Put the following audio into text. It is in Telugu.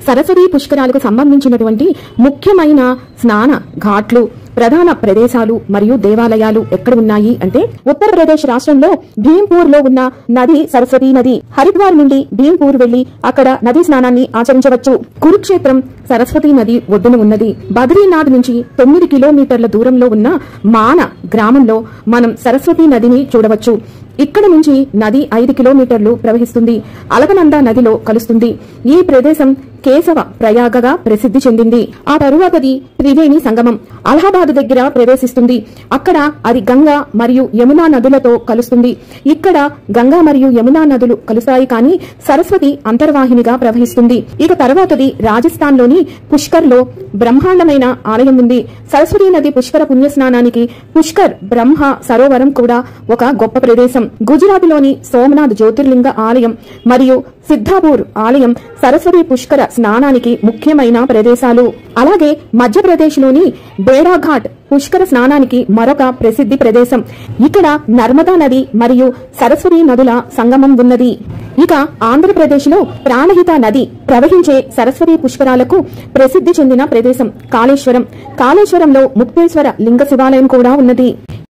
సరస్వతి పుష్కరాలకు సంబంధించినటువంటి ముఖ్యమైన స్నాన ఘాట్లు, ప్రధాన ప్రదేశాలు మరియు దేవాలయాలు ఎక్కడ ఉన్నాయి అంటే ఉత్తరప్రదేశ్ రాష్ట్రంలో భీంపూర్ లో ఉన్న నది సరస్వతి నది. హరిద్వార్ నుండి భీంపూర్ వెళ్లి అక్కడ నదీ స్నానాన్ని ఆచరించవచ్చు. కురుక్షేత్రం సరస్వతి నది ఒడ్డున ఉన్నది. బద్రీనాథ్ నుంచి 9 కిలోమీటర్ల దూరంలో ఉన్న మాన గ్రామంలో మనం సరస్వతి నదిని చూడవచ్చు. ఇక్కడ నుంచి నది 5 కిలోమీటర్లు ప్రవహిస్తుంది. అలకనంద నదిలో కలుస్తుంది. ఈ ప్రదేశం కేశవ ప్రయాగగా ప్రసిద్ధి చెందింది. ఆ తరువాతది త్రివేణి సంగమం అలహాబాద్ దగ్గర ప్రవేశిస్తుంది. అక్కడ అది గంగా మరియు యమునా నదులతో కలుస్తుంది. ఇక్కడ గంగా మరియు యమునా నదులు కలుస్తాయి, కానీ సరస్వతి అంతర్వాహినిగా ప్రవహిస్తుంది. ఇక తర్వాతది రాజస్థాన్ లోని పుష్కర్ లో బ్రహ్మాండమైన ఆలయం ఉంది. సరస్వతి నది పుష్కర పుణ్యస్నానానికి పుష్కర్ బ్రహ్మ సరోవరం కూడా ఒక గొప్ప ప్రదేశం. గుజరాత్ లోని సోమనాథ్ జ్యోతిర్లింగ ఆలయం మరియు సిద్ధాపూర్ ఆలయం సరస్వతి పుష్కర స్నానానికి ముఖ్యమైన ప్రదేశాలు. అలాగే మధ్యప్రదేశ్ లోని బేడాఘాట్ పుష్కర స్నానానికి మరొక ప్రసిద్ధి ప్రదేశం. ఇక్కడ నర్మదా నది మరియు సరస్వతి నదుల సంగమం ఉన్నది. ఇక ఆంధ్రప్రదేశ్ లో ప్రాణహిత నది ప్రవహించే సరస్వతి పుష్కరాలకు ప్రసిద్ధి చెందిన ప్రదేశం కాళేశ్వరం. కాళేశ్వరంలో ముక్తేశ్వర లింగ శివాలయం కూడా ఉన్నది.